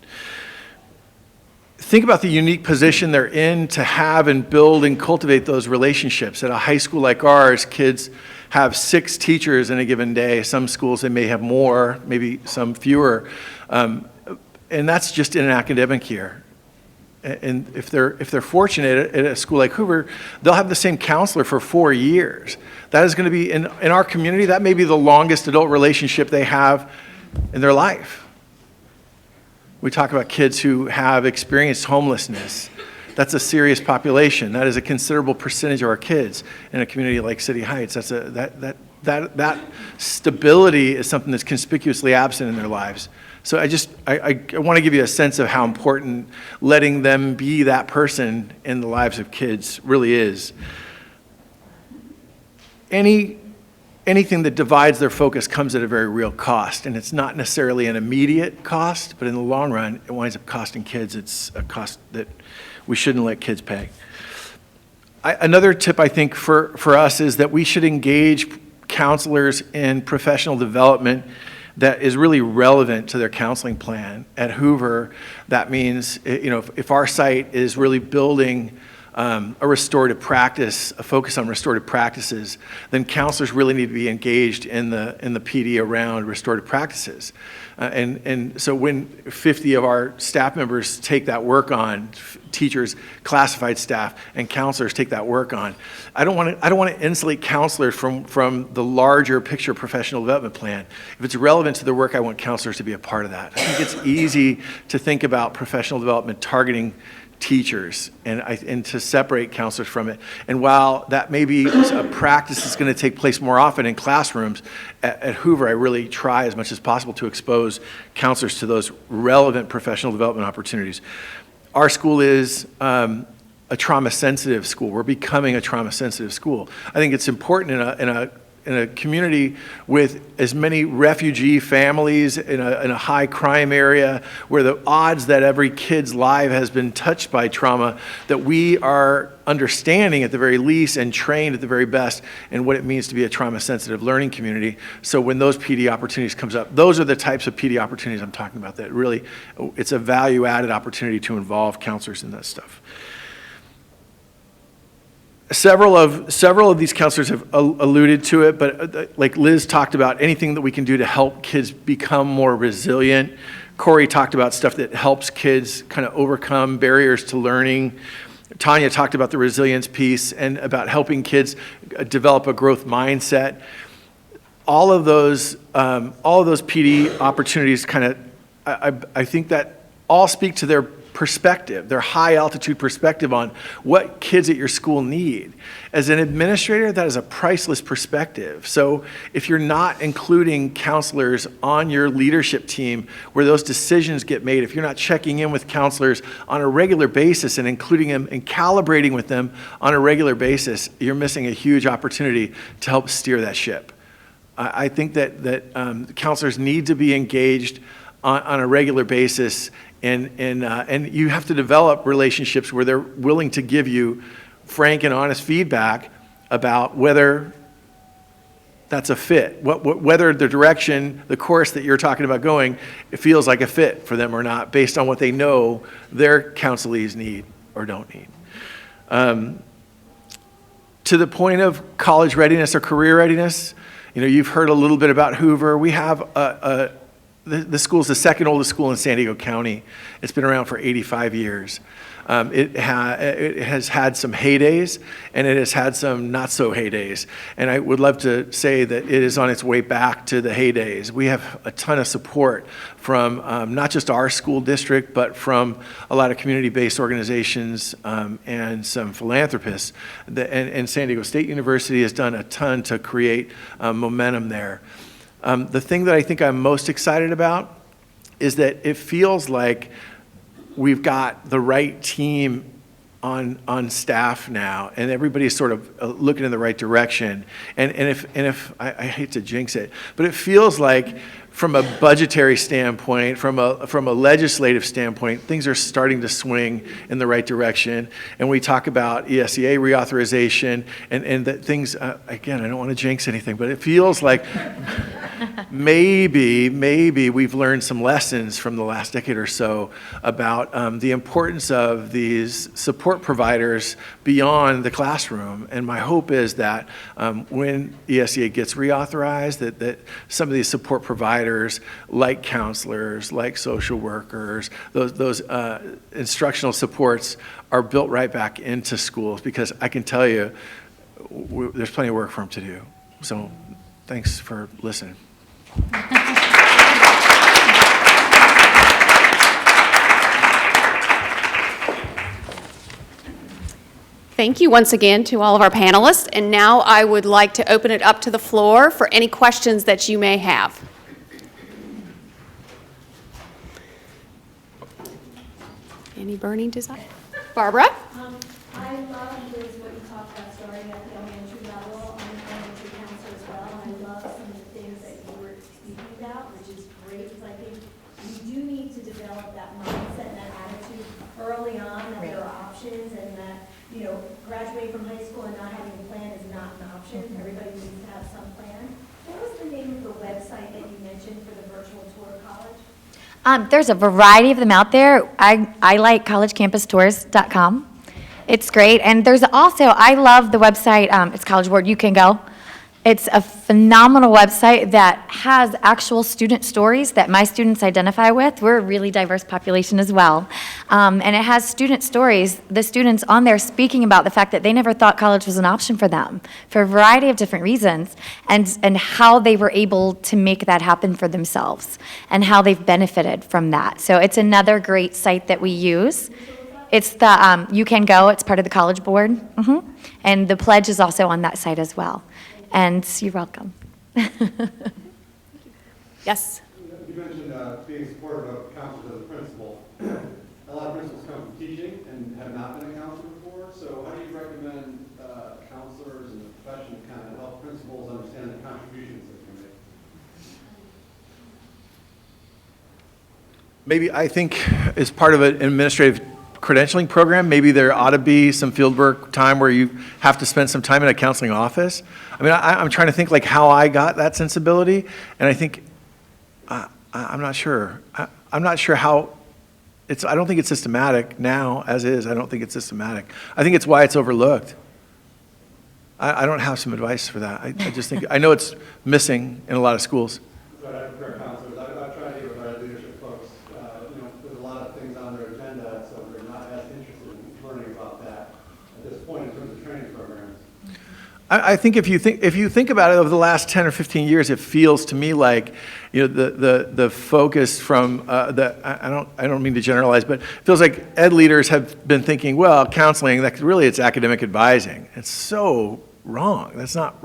Think about the unique position they're in to have and build and cultivate those relationships. At a high school like ours, kids have 6 teachers in a given day. Some schools, they may have more, maybe some fewer. And that's just in an academic year. And if they're fortunate at a school like Hoover, they'll have the same counselor for 4 years. That is going to be, in our community, that may be the longest adult relationship they have in their life. We talk about kids who have experienced homelessness. That's a serious population. That is a considerable percentage of our kids in a community like City Heights. That stability is something that's conspicuously absent in their lives. So I want to give you a sense of how important letting them be that person in the lives of kids really is. Anything that divides their focus comes at a very real cost, and it's not necessarily an immediate cost, but in the long run, it winds up costing kids. It's a cost that we shouldn't let kids pay. Another tip I think for us is that we should engage counselors in professional development that is really relevant to their counseling plan. At Hoover, that means, if our site is really building a restorative practice, a focus on restorative practices, then counselors really need to be engaged in the PD around restorative practices. And so when 50 of our staff members take that work on, teachers, classified staff, and counselors take that work on, I don't want to insulate counselors from the larger picture professional development plan. If it's relevant to their work, I want counselors to be a part of that. I think it's easy to think about professional development targeting teachers and to separate counselors from it. And while that may be a practice that's going to take place more often in classrooms, at Hoover, I really try as much as possible to expose counselors to those relevant professional development opportunities. Our school is a trauma-sensitive school. We're becoming a trauma-sensitive school. I think it's important in a community with as many refugee families in a high crime area where the odds that every kid's life has been touched by trauma, that we are understanding at the very least and trained at the very best in what it means to be a trauma-sensitive learning community. So when those PD opportunities comes up, those are the types of PD opportunities I'm talking about, that really, it's a value-added opportunity to involve counselors in that stuff. Several of these counselors have alluded to it, but like Liz talked about, anything that we can do to help kids become more resilient. Corey talked about stuff that helps kids kind of overcome barriers to learning. Tanya talked about the resilience piece and about helping kids develop a growth mindset. All of those PD opportunities kind of, I think that all speak to their perspective, their high altitude perspective on what kids at your school need. As an administrator, that is a priceless perspective. So if you're not including counselors on your leadership team where those decisions get made, if you're not checking in with counselors on a regular basis and including them and calibrating with them on a regular basis, you're missing a huge opportunity to help steer that ship. I think that counselors need to be engaged on a regular basis, and you have to develop relationships where they're willing to give you frank and honest feedback about whether that's a fit, whether the direction, the course that you're talking about going, it feels like a fit for them or not, based on what they know their counselees need or don't need. To the point of college readiness or career readiness, you've heard a little bit about Hoover. We have the school is the second oldest school in San Diego County. It's been around for 85 years. It has had some heydays, and it has had some not so heydays. And I would love to say that it is on its way back to the heydays. We have a ton of support from not just our school district, but from a lot of community-based organizations and some philanthropists. And San Diego State University has done a ton to create momentum there. The thing that I think I'm most excited about is that it feels like we've got the right team on staff now, and everybody's sort of looking in the right direction. And if I hate to jinx it, but it feels like from a budgetary standpoint, from a legislative standpoint, things are starting to swing in the right direction. And we talk about ESEA reauthorization and that things, again, I don't want to jinx anything, but it feels like maybe we've learned some lessons from the last decade or so about the importance of these support providers beyond the classroom. And my hope is that when ESEA gets reauthorized, that some of these support providers, like counselors, like social workers, those instructional supports are built right back into schools, because I can tell you, there's plenty of work for them to do. So thanks for listening.
Thank you once again to all of our panelists. And now I would like to open it up to the floor for any questions that you may have. Any burning desire? Barbara?
I love Liz, what you talked about starting at the elementary level. I'm an elementary counselor as well, and I love some of the things that you were speaking about, which is great, because I think we do need to develop that mindset and that attitude early on, that there are options, and that, you know, graduating from high school and not having a plan is not an option. Everybody needs to have some plan. What was the name of the website that you mentioned for the virtual tour of college?
There's a variety of them out there. I like collegecampustours.com. It's great. And there's also, I love the website, it's College Board, You Can Go. It's a phenomenal website that has actual student stories that my students identify with. We're a really diverse population as well. And it has student stories, the students on there speaking about the fact that they never thought college was an option for them for a variety of different reasons, and how they were able to make that happen for themselves and how they've benefited from that. So it's another great site that we use. It's the You Can Go. It's part of the College Board. And the pledge is also on that site as well. And you're welcome.
Yes.
You mentioned being supportive of counselors as a principal. A lot of principals come from teaching and have not been a counselor before. So how do you recommend counselors and the profession kind of help principals understand the contributions that they make?
Maybe, I think, as part of an administrative credentialing program, maybe there ought to be some fieldwork time where you have to spend some time in a counseling office. I mean, I'm trying to think like how I got that sensibility, and I think, I'm not sure. I'm not sure how, I don't think it's systematic now, as is. I don't think it's systematic. I think it's why it's overlooked. I don't have some advice for that. I just think, I know it's missing in a lot of schools.
But I prepare counselors. I try to get with our leadership folks. You know, there's a lot of things on their agenda, so they're not as interested in learning about that at this point in terms of training programs.
I think if you think about it over the last 10 or 15 years, it feels to me like, you know, the focus from I don't mean to generalize, but it feels like ed leaders have been thinking, well, counseling, that really it's academic advising. It's so wrong. That's not.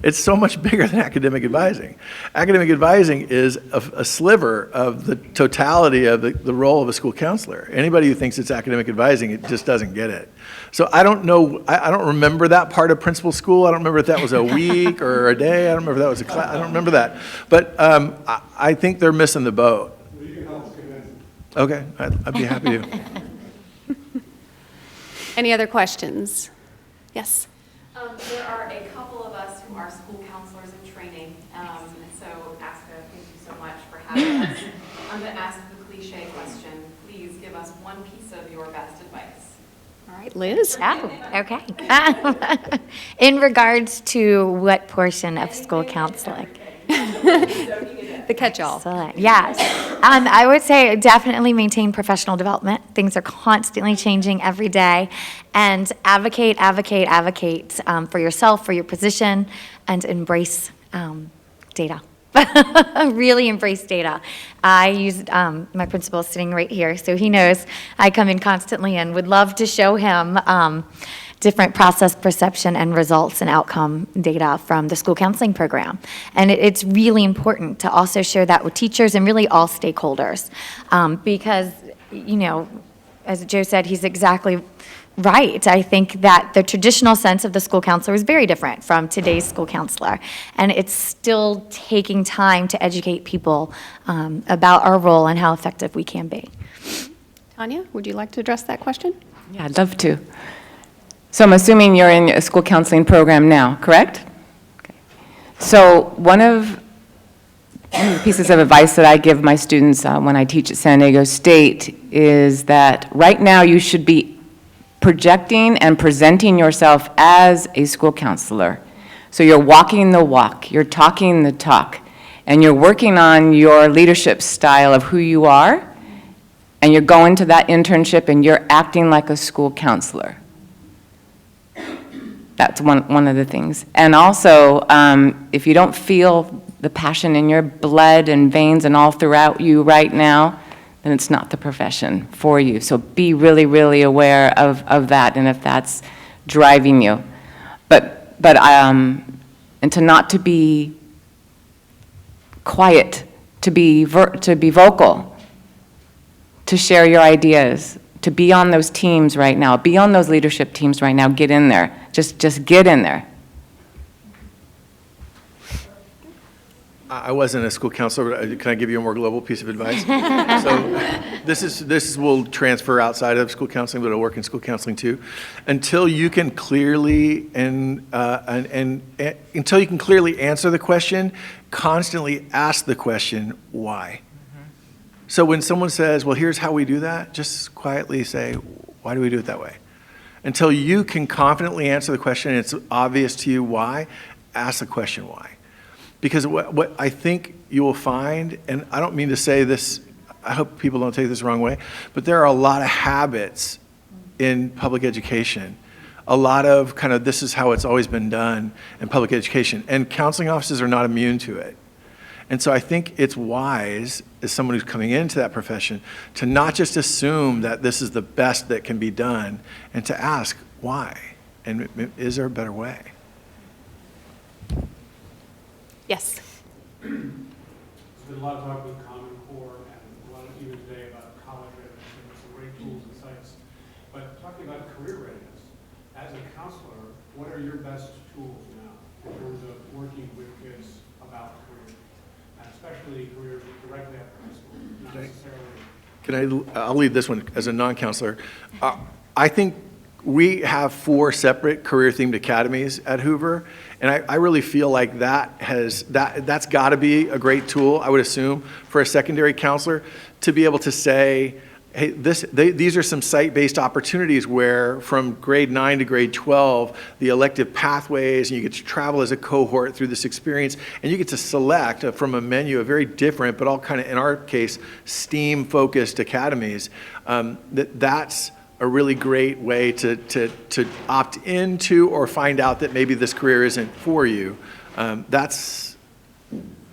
It's so much bigger than academic advising. Academic advising is a sliver of the totality of the role of a school counselor. Anybody who thinks it's academic advising, it just doesn't get it. So I don't know, I don't remember that part of principal school. I don't remember if that was a week or a day. I don't remember if that was a class. I don't remember that. But I think they're missing the boat.
Well, you can help us convince them.
Okay, I'd be happy to.
Any other questions? Yes.
There are a couple of us who are school counselors in training, and so Aska, thank you so much for having us. I'm going to ask the cliche question. Please give us one piece of your best advice.
All right, Liz?
Oh, okay. In regards to what portion of school counseling?
The catch-all.
Excellent. Yes. I would say definitely maintain professional development. Things are constantly changing every day. And advocate for yourself, for your position, and embrace data. Really embrace data. I use, my principal is sitting right here, so he knows I come in constantly and would love to show him different process, perception, and results and outcome data from the school counseling program. And it's really important to also share that with teachers and really all stakeholders. Because, you know, as Joe said, he's exactly right. I think that the traditional sense of the school counselor is very different from today's school counselor. And it's still taking time to educate people about our role and how effective we can be.
Tanya, would you like to address that question?
Yeah, I'd love to. So I'm assuming you're in a school counseling program now, correct? Okay. So one of the pieces of advice that I give my students when I teach at San Diego State is that right now you should be projecting and presenting yourself as a school counselor. So you're walking the walk, you're talking the talk, and you're working on your leadership style of who you are, and you're going to that internship and you're acting like a school counselor. That's one of the things. And also, if you don't feel the passion in your blood and veins and all throughout you right now, then it's not the profession for you. So be really, really aware of that, and if that's driving you. And to be quiet, to be vocal, to share your ideas, to be on those teams right now, be on those leadership teams right now, get in there. Just get in there.
I wasn't a school counselor, but can I give you a more global piece of advice? So this will transfer outside of school counseling, but it'll work in school counseling too. Until you can clearly until you can clearly answer the question, constantly ask the question, why? So when someone says, well, here's how we do that, just quietly say, why do we do it that way? Until you can confidently answer the question and it's obvious to you why, ask the question why. Because what I think you will find, and I don't mean to say this, I hope people don't take this the wrong way, but there are a lot of habits in public education. A lot of kind of this is how it's always been done in public education. And counseling offices are not immune to it. And so I think it's wise, as someone who's coming into that profession, to not just assume that this is the best that can be done, and to ask why, and is there a better way?
Yes.
There's been a lot of talk with Common Core and a lot of even today about college readiness and some great tools and sites. But talking about career readiness, as a counselor, what are your best tools now in terms of working with kids about career, and especially careers directly after high school, not necessarily?
I'll lead this one as a non-counselor. I think we have 4 separate career-themed academies at Hoover, and I really feel like that's got to be a great tool, I would assume, for a secondary counselor to be able to say, hey, these are some site-based opportunities where from grade 9 to grade 12, the elective pathways, and you get to travel as a cohort through this experience, and you get to select from a menu of very different, but all kind of, in our case, STEAM-focused academies. That's a really great way to opt into or find out that maybe this career isn't for you. That's,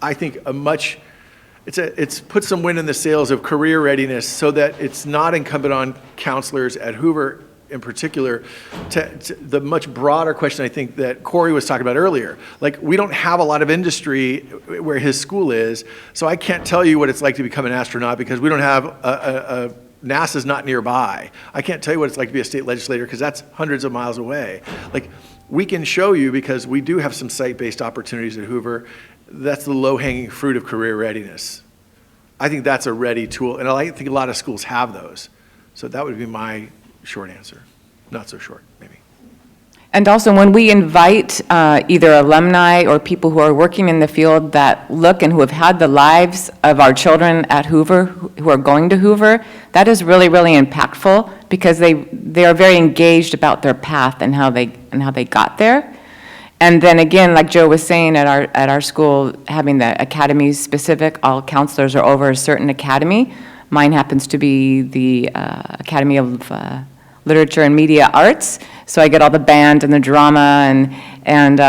I think, it's put some wind in the sails of career readiness so that it's not incumbent on counselors at Hoover in particular to the much broader question I think that Corey was talking about earlier. Like, we don't have a lot of industry where his school is, so I can't tell you what it's like to become an astronaut because we don't have NASA's not nearby. I can't tell you what it's like to be a state legislator because that's hundreds of miles away. Like, we can show you because we do have some site-based opportunities at Hoover. That's the low-hanging fruit of career readiness. I think that's a ready tool, and I think a lot of schools have those. So that would be my short answer. Not so short, maybe.
And also, when we invite either alumni or people who are working in the field that look and who have had the lives of our children at Hoover, who are going to Hoover, that is really, really impactful because they are very engaged about their path and how they got there. And then again, like Joe was saying, at our school, having the academies specific, all counselors are over a certain academy. Mine happens to be the Academy of Literature and Media Arts. So I get all the band and the drama and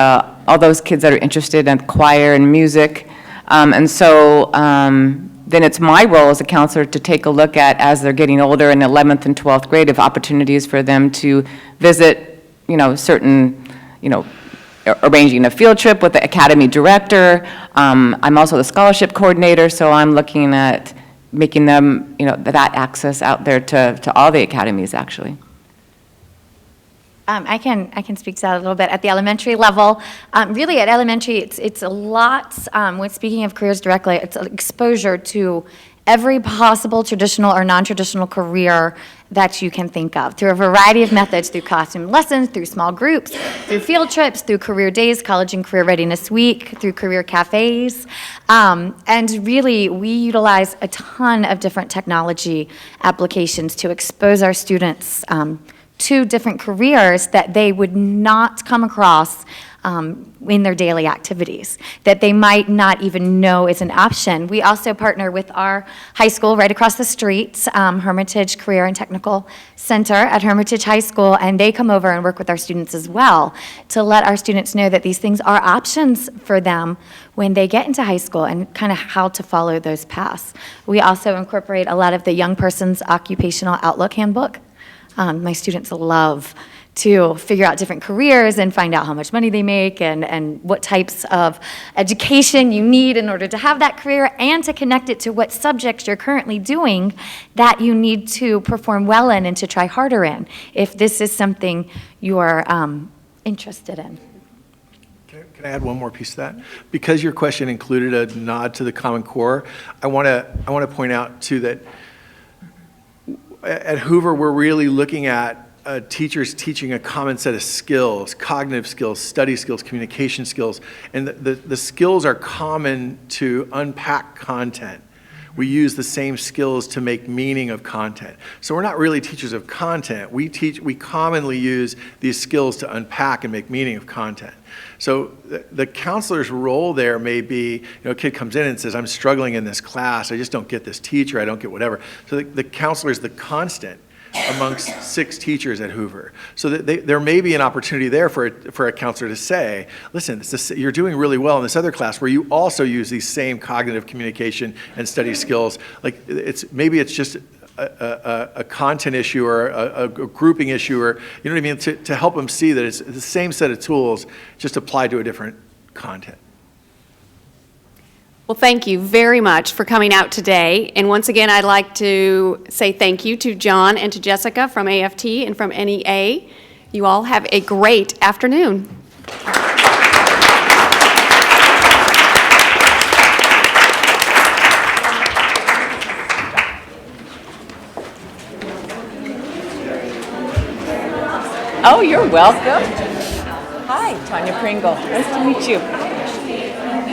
all those kids that are interested in choir and music. And so then it's my role as a counselor to take a look at, as they're getting older in 11th and 12th grade, of opportunities for them to visit, certain, arranging a field trip with the academy director. I'm also the scholarship coordinator, so I'm looking at making them, that access out there to all the academies, actually.
I can speak to that a little bit. At the elementary level, really at elementary, it's a lot, when speaking of careers directly, it's exposure to every possible traditional or non-traditional career that you can think of through a variety of methods, through classroom lessons, through small groups, through field trips, through career days, College and Career Readiness Week, through career cafes. And really, we utilize a ton of different technology applications to expose our students to different careers that they would not come across in their daily activities, that they might not even know is an option. We also partner with our high school right across the street, Hermitage Career and Technical Center at Hermitage High School, and they come over and work with our students as well to let our students know that these things are options for them when they get into high school and kind of how to follow those paths. We also incorporate a lot of the Young Person's Occupational Outlook Handbook. My students love to figure out different careers and find out how much money they make and what types of education you need in order to have that career, and to connect it to what subjects you're currently doing that you need to perform well in and to try harder in, if this is something you're interested in.
Can I add one more piece to that? Because your question included a nod to the Common Core, I want to point out too that at Hoover, we're really looking at teachers teaching a common set of skills, cognitive skills, study skills, communication skills, and the skills are common to unpack content. We use the same skills to make meaning of content. So we're not really teachers of content. We commonly use these skills to unpack and make meaning of content. So the counselor's role there may be, a kid comes in and says, I'm struggling in this class, I just don't get this teacher, I don't get whatever. So the counselor is the constant amongst 6 teachers at Hoover. So that there may be an opportunity there for a counselor to say, listen, you're doing really well in this other class where you also use these same cognitive communication and study skills. Like maybe it's just a content issue or a grouping issue, or you know what I mean, to help them see that it's the same set of tools just applied to a different content.
Well, thank you very much for coming out today. And once again, I'd like to say thank you to John and to Jessica from AFT and from NEA. You all have a great afternoon.
Oh, you're welcome. Hi, Tanya Pringle. Nice to meet you.